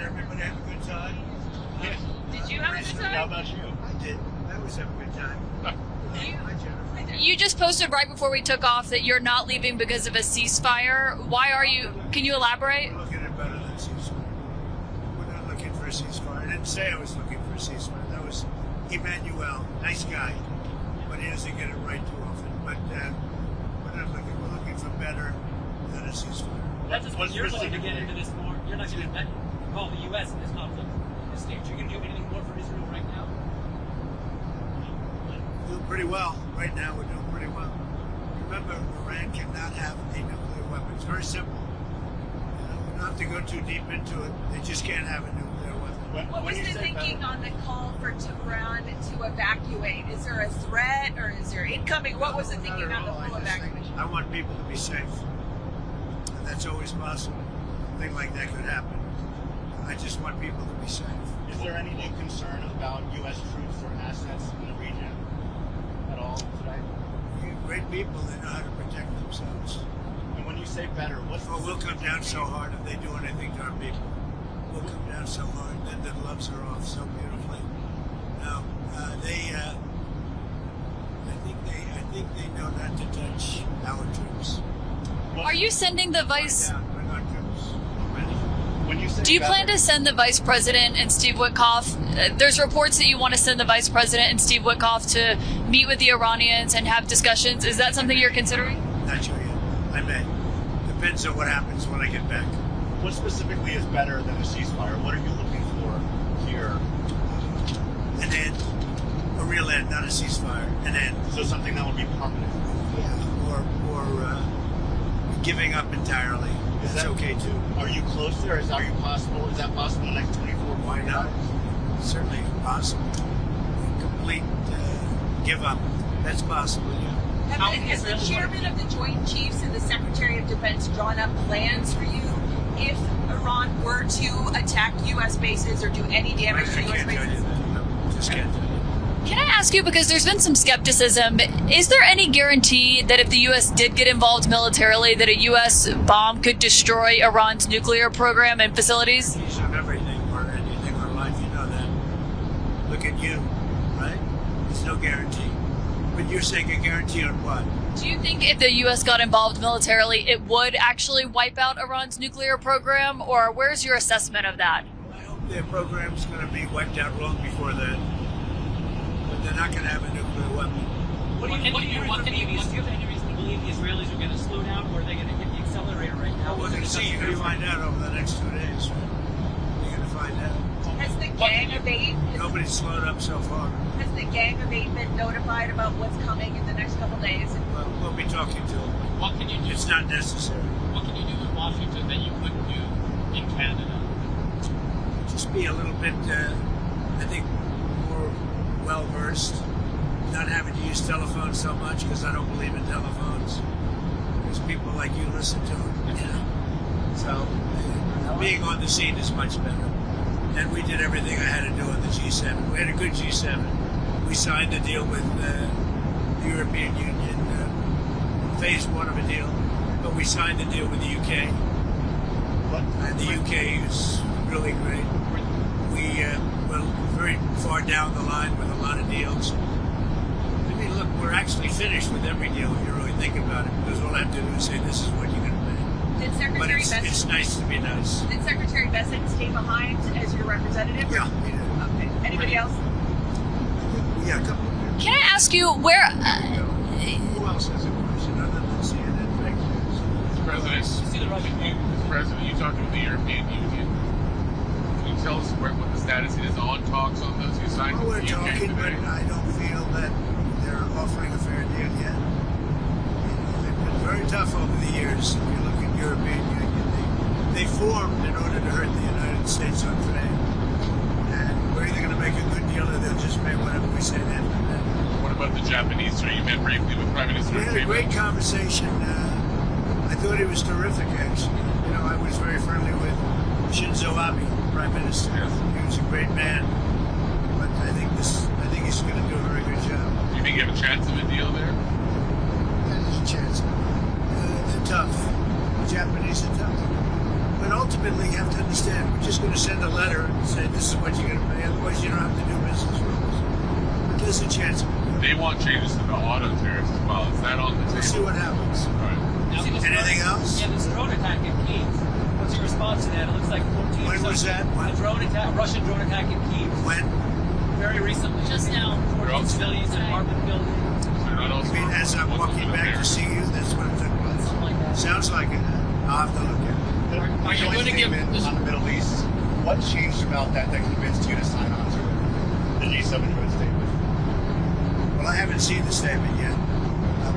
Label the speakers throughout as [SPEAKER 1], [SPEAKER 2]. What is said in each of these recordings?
[SPEAKER 1] Did everybody have a good time?
[SPEAKER 2] Yeah.
[SPEAKER 3] Did you have a good
[SPEAKER 2] How
[SPEAKER 3] time?
[SPEAKER 2] about you?
[SPEAKER 1] I did. I always have a good time. Hi, Jennifer.
[SPEAKER 3] You just posted right before we took off that you're not leaving because of a ceasefire. Why are you? Can you elaborate?
[SPEAKER 1] We're looking at better than a ceasefire. We're not looking for a ceasefire. I didn't say I was looking for a ceasefire. That was Emmanuel. Nice guy. But he doesn't get it right too often. But we're not looking. We're looking for better than a ceasefire.
[SPEAKER 4] That's just
[SPEAKER 2] What's
[SPEAKER 4] you're looking to get
[SPEAKER 2] specifically-
[SPEAKER 4] into this more. You're not going to involve the U.S. in this conflict at this stage. You're going to do anything more for Israel right now?
[SPEAKER 1] We're doing pretty well. Right now, we're doing pretty well. Remember, Iran cannot have a nuclear weapon. It's very simple. We don't have to go too deep into it. They just can't have a nuclear weapon.
[SPEAKER 3] What was the thinking on the call for Tehran to evacuate? Is there a threat or is there incoming? What was the thinking on the full evacuation?
[SPEAKER 1] I want people to be safe. And that's always possible. A thing like that could happen. I just want people to be safe.
[SPEAKER 2] Is there any new concern about U.S. troops or assets in the region at all today?
[SPEAKER 1] You're great people. They know how to protect themselves.
[SPEAKER 2] And when you say better, what's
[SPEAKER 1] Well, we'll come down so hard if they do anything to our people. We'll come down so hard. Then the gloves are off so beautifully. Now, I think they know not to touch our troops.
[SPEAKER 3] Are you sending the vice?
[SPEAKER 1] We're not troops.
[SPEAKER 2] When you say
[SPEAKER 3] Do you plan
[SPEAKER 2] better-
[SPEAKER 3] to send the vice president and Steve Witkoff? There's reports that you want to send the vice president and Steve Witkoff to meet with the Iranians and have discussions. Is that something you're considering?
[SPEAKER 1] Not sure yet. I may. Depends on what happens when I get back.
[SPEAKER 2] What specifically is better than a ceasefire? What are you looking for here?
[SPEAKER 1] An end. A real end, not a ceasefire. An end.
[SPEAKER 2] So something that would be permanent.
[SPEAKER 1] Yeah. Or giving up entirely.
[SPEAKER 2] Is
[SPEAKER 1] That's
[SPEAKER 2] that
[SPEAKER 1] okay too.
[SPEAKER 2] Are you close there? Is that possible? Is that possible in the next 24
[SPEAKER 1] Why not? Certainly possible. Complete give up. That's possible, yeah.
[SPEAKER 5] Has the chairman of the Joint Chiefs and the Secretary of Defense drawn up plans for you if Iran were to attack U.S. bases or do any damage
[SPEAKER 1] I
[SPEAKER 5] to U.S.
[SPEAKER 1] can't tell you
[SPEAKER 5] bases?
[SPEAKER 1] that. No, just can't tell you.
[SPEAKER 3] Can I ask you, because there's been some skepticism, is there any guarantee that if the U.S. did get involved militarily, that a U.S. bomb could destroy Iran's nuclear program and facilities?
[SPEAKER 1] Piece of everything or anything in life, you know that. Look at you, right? There's no guarantee. But you're saying a guarantee on what?
[SPEAKER 3] Do you think if the U.S. got involved militarily, it would actually wipe out Iran's nuclear program? Or where's your assessment of that?
[SPEAKER 1] I hope their program's going to be wiped out long before that. But they're not going to have a nuclear weapon.
[SPEAKER 4] What do you have any reason to believe the Israelis are going to slow down, or are they going to hit the accelerator right now?
[SPEAKER 1] We're going to see. You're going to find out over the next 2 days. Right? You're going to find out.
[SPEAKER 5] Has the gang of eight?
[SPEAKER 1] Nobody's slowed up so far.
[SPEAKER 5] Has the gang of eight been notified about what's coming in the next couple days?
[SPEAKER 1] Well, we'll be talking to them.
[SPEAKER 6] What can you do?
[SPEAKER 1] It's not necessary.
[SPEAKER 6] What can you do in Washington that you couldn't do in Canada?
[SPEAKER 1] Just be a little bit, I think, more well-versed. Not having to use telephones so much because I don't believe in telephones. Because people like you listen to them. Yeah. So being on the scene is much better. And we did everything I had to do on the G7. We had a good G7. We signed the deal with the European Union, phase one of a deal. But we signed the deal with the UK. And the UK is really great. We're very far down the line with a lot of deals. I mean, look, we're actually finished with every deal if you really think about it, because all I have to do is say, this is what you're going to pay.
[SPEAKER 5] Did
[SPEAKER 1] But
[SPEAKER 5] Secretary
[SPEAKER 1] it's
[SPEAKER 5] Bessent
[SPEAKER 1] nice to be nice.
[SPEAKER 5] did Secretary Bessent stay behind as your representative?
[SPEAKER 1] Yeah, he did.
[SPEAKER 5] Okay. Anybody else?
[SPEAKER 1] Yeah, a couple of people.
[SPEAKER 3] Can I ask you where?
[SPEAKER 1] Who else has a question other than CNN fake news?
[SPEAKER 6] President,
[SPEAKER 4] See the Russian
[SPEAKER 6] President, you talking with the European Union? Can you tell us what the status is on talks on those who signed
[SPEAKER 1] Well, we're
[SPEAKER 6] with the UK
[SPEAKER 1] talking, but
[SPEAKER 6] today?
[SPEAKER 1] I don't feel that they're offering a fair deal yet. They've been very tough over the years. If you look at European Union, they formed in order to hurt the United States on trade. And we're either going to make a good deal or they'll just pay whatever we say then.
[SPEAKER 6] What about the Japanese, sir? You met briefly with Prime Minister
[SPEAKER 1] We had a
[SPEAKER 6] Abe.
[SPEAKER 1] great conversation. I thought he was terrific, actually. You know, I was very friendly with Shinzo Abe, Prime Minister.
[SPEAKER 6] Yes.
[SPEAKER 1] He was a great man. But I think he's going to do a very good job.
[SPEAKER 6] Do you think you have a chance of a deal there?
[SPEAKER 1] There's a chance. They're tough. The Japanese are tough. But ultimately, you have to understand, we're just going to send a letter and say, this is what you're going to pay, otherwise you don't have to do business with us. But there's a chance.
[SPEAKER 6] They want changes to the auto tariffs as well. Is that on the
[SPEAKER 1] We'll see
[SPEAKER 6] table?
[SPEAKER 1] what happens.
[SPEAKER 6] Right.
[SPEAKER 4] Now, this
[SPEAKER 1] Anything
[SPEAKER 4] drone-
[SPEAKER 1] else?
[SPEAKER 4] Yeah, this drone attack in Kyiv. What's your response to that? It looks like 14.
[SPEAKER 1] When was that? When?
[SPEAKER 4] A drone attack, Russian drone attack in Kyiv.
[SPEAKER 1] When?
[SPEAKER 4] Very recently.
[SPEAKER 3] Just now.
[SPEAKER 4] 14 civilians in apartment building.
[SPEAKER 6] They're not also
[SPEAKER 1] I mean, as I'm
[SPEAKER 6] what's
[SPEAKER 1] walking
[SPEAKER 6] on
[SPEAKER 1] back
[SPEAKER 6] there.
[SPEAKER 1] to see you, that's what it took place.
[SPEAKER 4] Something like that.
[SPEAKER 1] Sounds like it. I'll have to look at it.
[SPEAKER 2] Are you going to give on the Middle East? What changed about that convinced you to sign on to it? The G7 joint statement.
[SPEAKER 1] Well, I haven't seen the statement yet,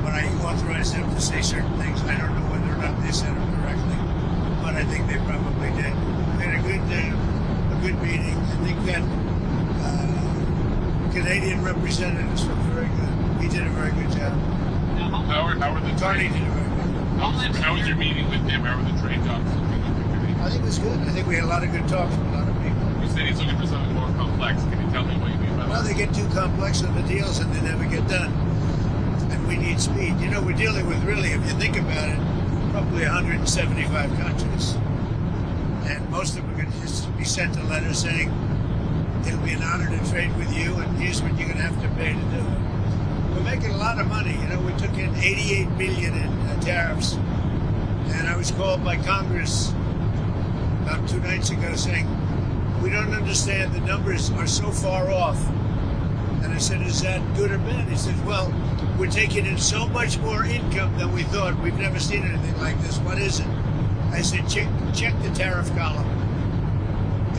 [SPEAKER 1] but I authorized them to say certain things. I don't know whether or not they said them correctly, but I think they probably did. We had a good meeting. I think that Canadian representatives were very good. He did a very good job.
[SPEAKER 4] Now,
[SPEAKER 6] How are the
[SPEAKER 1] Tony did a very good job.
[SPEAKER 6] how was your meeting with him? How were the trade talks looking with the committee?
[SPEAKER 1] I think it was good. I think we had a lot of good talks with a lot of people.
[SPEAKER 6] You said he's looking for something more complex. Can you tell me what you mean by
[SPEAKER 1] Well,
[SPEAKER 6] that?
[SPEAKER 1] they get too complex with the deals and they never get done. And we need speed. You know, we're dealing with really, if you think about it, probably 175 countries. And most of them are going to just be sent a letter saying, it'll be an honor to trade with you and here's what you're going to have to pay to do it. We're making a lot of money. You know, we took in $88 billion in tariffs. And I was called by Congress about 2 nights ago saying, we don't understand, the numbers are so far off. And I said, is that good or bad? He said, well, we're taking in so much more income than we thought. We've never seen anything like this. What is it? I said, check the tariff column.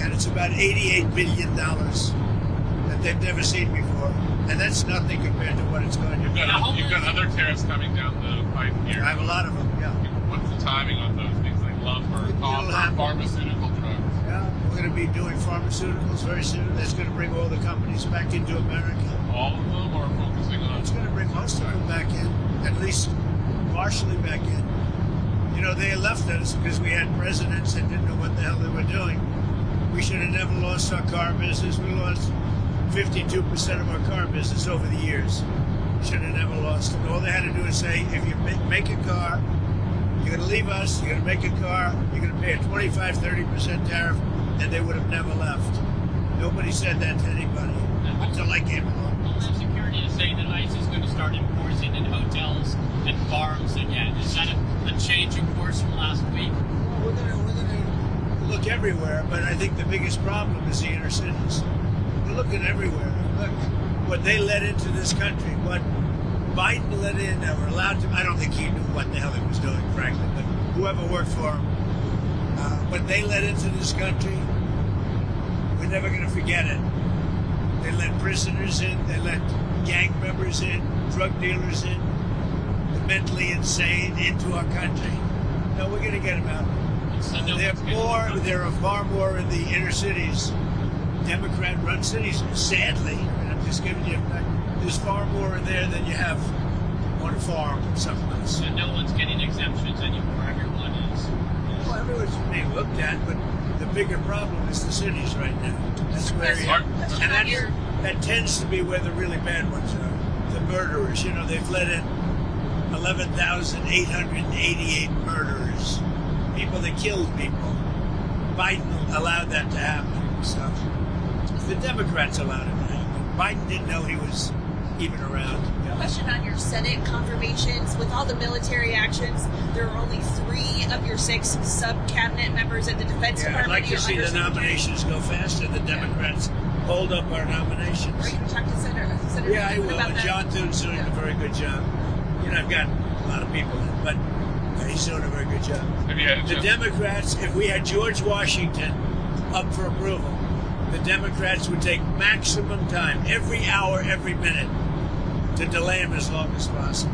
[SPEAKER 1] And it's about $88 billion that they've never seen before. And that's nothing compared to what it's going to be.
[SPEAKER 6] You've got other tariffs coming down the pipe here.
[SPEAKER 1] I have a lot of them, yeah.
[SPEAKER 6] What's the timing on those things like lumber,
[SPEAKER 1] It'll
[SPEAKER 6] copper,
[SPEAKER 1] happen.
[SPEAKER 6] pharmaceutical drugs?
[SPEAKER 1] Yeah, we're going to be doing pharmaceuticals very soon. That's going to bring all the companies back into America.
[SPEAKER 6] All of them, or focusing on?
[SPEAKER 1] It's going to bring most of them back in, at least partially back in. You know, they left us because we had presidents that didn't know what the hell they were doing. We should have never lost our car business. We lost 52% of our car business over the years. Should have never lost it. All they had to do is say, if you make a car, you're going to leave us, you're going to make a car, you're going to pay a 25, 30% tariff, and they would have never left. Nobody said that to anybody until I came along.
[SPEAKER 7] Homeland Security is saying that ICE is going to start enforcing in hotels and farms again. Is that a change of course from last week?
[SPEAKER 1] We're gonna look everywhere, but I think the biggest problem is the inner cities. We're looking everywhere. Look, what they let into this country, what Biden let in, that were allowed to. I don't think he knew what the hell he was doing, frankly, but whoever worked for him, what they let into this country, we're never going to forget it. They let prisoners in, they let gang members in, drug dealers in, the mentally insane into our country. No, we're going to get them out.
[SPEAKER 7] So no
[SPEAKER 1] There
[SPEAKER 7] one's gonna-
[SPEAKER 1] are far more in the inner cities, Democrat-run cities, sadly. And I'm just giving you a fact. There's far more in there than you have on a farm someplace.
[SPEAKER 7] So no one's getting exemptions anymore. Everyone is.
[SPEAKER 1] Well, everyone's being looked at, but the bigger problem is the cities right now. That's where you
[SPEAKER 6] Mark,
[SPEAKER 1] and that tends to be where the really bad ones are. The murderers, you know, they've let in 11,888 murderers. People that killed people. Biden allowed that to happen. So the Democrats allowed it to happen. Biden didn't know he was even around.
[SPEAKER 5] Question on your Senate confirmations. With all the military actions, there are only 3 of your 6 sub-cabinet members at the Defense
[SPEAKER 1] Yeah, I'd
[SPEAKER 5] Department.
[SPEAKER 1] like to
[SPEAKER 5] You're
[SPEAKER 1] see the
[SPEAKER 5] undersecretary.
[SPEAKER 1] nominations go faster. The Democrats hold up our nominations.
[SPEAKER 5] Are you going to talk to Senator
[SPEAKER 1] Yeah, I
[SPEAKER 5] Newman
[SPEAKER 1] will.
[SPEAKER 5] about
[SPEAKER 1] And
[SPEAKER 5] that?
[SPEAKER 1] John Thun's doing a very good job. You know, I've got a lot of people in, but he's doing a very good job.
[SPEAKER 6] have you had a
[SPEAKER 1] The
[SPEAKER 6] chance?
[SPEAKER 1] Democrats, if we had George Washington up for approval, the Democrats would take maximum time, every hour, every minute, to delay him as long as possible.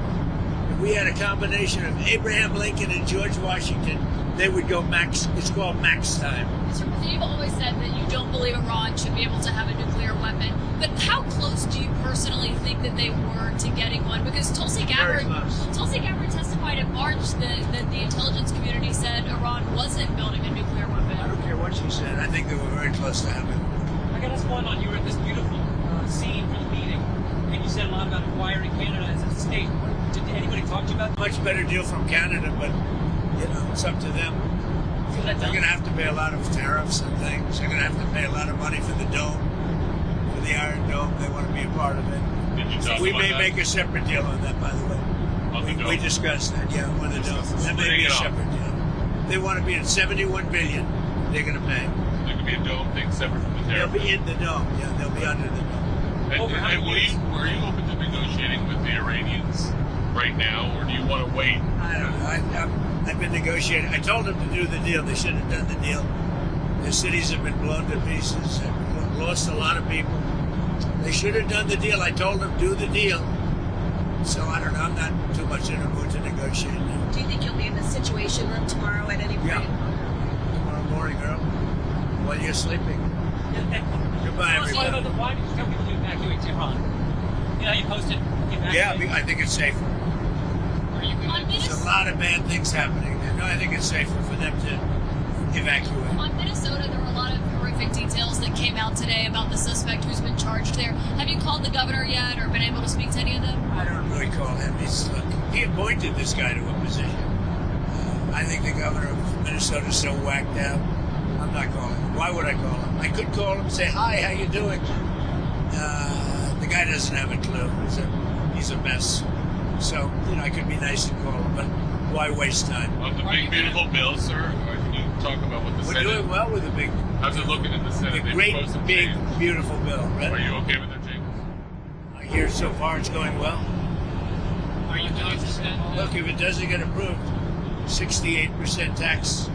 [SPEAKER 1] If we had a combination of Abraham Lincoln and George Washington, they would go max. It's called max time.
[SPEAKER 3] So you've always said that you don't believe Iran should be able to have a nuclear weapon, but how close do you personally think that they were to getting one? Because Tulsi
[SPEAKER 1] Very
[SPEAKER 3] Gabbard testified in March that the intelligence community said Iran wasn't building a nuclear
[SPEAKER 1] I
[SPEAKER 3] weapon.
[SPEAKER 1] don't care what she said. I think they were very close to having it.
[SPEAKER 4] I got us one on. You were at this beautiful scene for the meeting, and you said a lot about acquiring Canada as a state. Did anybody talk to you about that?
[SPEAKER 1] Much better deal from Canada, but you know, it's up to them. They're going to have to pay a lot of tariffs and things. They're going to have to pay a lot of money for the dome, for the Iron Dome. They want to be a part of it.
[SPEAKER 6] Did you talk
[SPEAKER 1] We
[SPEAKER 6] about
[SPEAKER 1] may
[SPEAKER 6] that?
[SPEAKER 1] make a separate deal on that, by the way.
[SPEAKER 6] On the
[SPEAKER 1] We
[SPEAKER 6] dome?
[SPEAKER 1] discussed that, yeah, on the dome. That may
[SPEAKER 6] Bring
[SPEAKER 1] be a
[SPEAKER 6] it on.
[SPEAKER 1] separate deal. They want to be at 71 billion. They're going to pay.
[SPEAKER 6] There could be a dome thing separate from the
[SPEAKER 1] They'll
[SPEAKER 6] tariff.
[SPEAKER 1] be in the dome. Yeah, they'll be under the dome.
[SPEAKER 6] And were you open to negotiating with the Iranians right now, or do you want to wait?
[SPEAKER 1] I don't know. I've been negotiating. I told them to do the deal. They should have done the deal. Their cities have been blown to pieces. Have lost a lot of people. They should have done the deal. I told them do the deal. So I don't know. I'm not too much in a mood to negotiate now.
[SPEAKER 5] Do you think you'll be in the Situation Room tomorrow at any point?
[SPEAKER 1] Yeah. Tomorrow morning, girl, while you're sleeping. Goodbye,
[SPEAKER 4] Tell us a lot about
[SPEAKER 1] everybody.
[SPEAKER 4] why did you tell people to evacuate Tehran? You know, you posted
[SPEAKER 1] Yeah,
[SPEAKER 4] evacuate.
[SPEAKER 1] I think it's safer.
[SPEAKER 4] Are you going to
[SPEAKER 1] There's a lot of bad things happening there. No, I think it's safer for them to evacuate.
[SPEAKER 3] On Minnesota, there were a lot of horrific details that came out today about the suspect who's been charged there. Have you called the governor yet or been able to speak to any of them?
[SPEAKER 1] I don't really call him. Look, he appointed this guy to a position. I think the governor of Minnesota is so whacked out. I'm not calling him. Why would I call him? I could call him and say, hi, how you doing? The guy doesn't have a clue. He's a mess. So, I could be nice and call him, but why waste time?
[SPEAKER 6] On the big beautiful bill, sir, or can you talk about what the
[SPEAKER 1] We're
[SPEAKER 6] Senate?
[SPEAKER 1] doing well with the big,
[SPEAKER 6] How's it looking in the Senate?
[SPEAKER 1] the
[SPEAKER 6] They
[SPEAKER 1] great,
[SPEAKER 6] proposed some
[SPEAKER 1] big,
[SPEAKER 6] change.
[SPEAKER 1] beautiful bill. Right?
[SPEAKER 6] Are you okay with their changes?
[SPEAKER 1] I hear so far it's going well.
[SPEAKER 7] Are you going to extend?
[SPEAKER 1] Look, if it doesn't get approved, 68% tax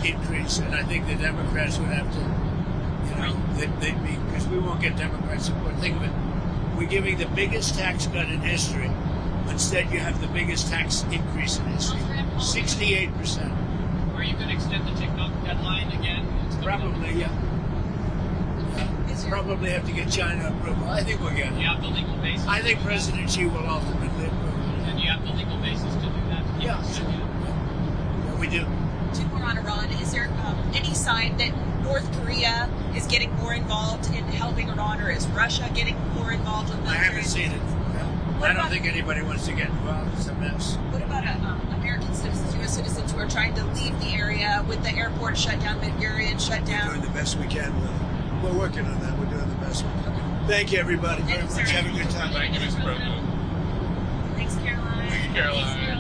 [SPEAKER 1] increase, and I think the Democrats would have to, they'd be, because we won't get Democrat support. Think of it, we're giving the biggest tax cut in history. Instead, you have the biggest tax increase in history, 68%.
[SPEAKER 7] Are you going to extend the TikTok deadline again? It's coming up.
[SPEAKER 1] Probably, yeah. Probably have to get China approval. I think we'll get it.
[SPEAKER 7] You have the legal basis.
[SPEAKER 1] I think President Xi will ultimately approve it.
[SPEAKER 7] And you have the legal basis to do that.
[SPEAKER 1] Yeah, sure. Yeah, we do.
[SPEAKER 5] Two more on Iran. Is there any sign that North Korea is getting more involved in helping Iran, or is Russia getting more involved with
[SPEAKER 1] I
[SPEAKER 5] military?
[SPEAKER 1] haven't seen it.
[SPEAKER 5] What
[SPEAKER 1] I don't
[SPEAKER 5] about-
[SPEAKER 1] think anybody wants to get involved. It's a mess.
[SPEAKER 5] What about American citizens, U.S. citizens who are trying to leave the area with the airport shut down, Ben Gurion shut
[SPEAKER 1] We're
[SPEAKER 5] down?
[SPEAKER 1] doing the best we can with it. We're working on that. We're doing the best we can. Thank you, everybody, very
[SPEAKER 5] Thank you,
[SPEAKER 1] much.
[SPEAKER 5] sir.
[SPEAKER 1] Have a good time.
[SPEAKER 6] Thank you, Mr. President.
[SPEAKER 5] Thanks, Caroline.
[SPEAKER 6] Thank you, Caroline.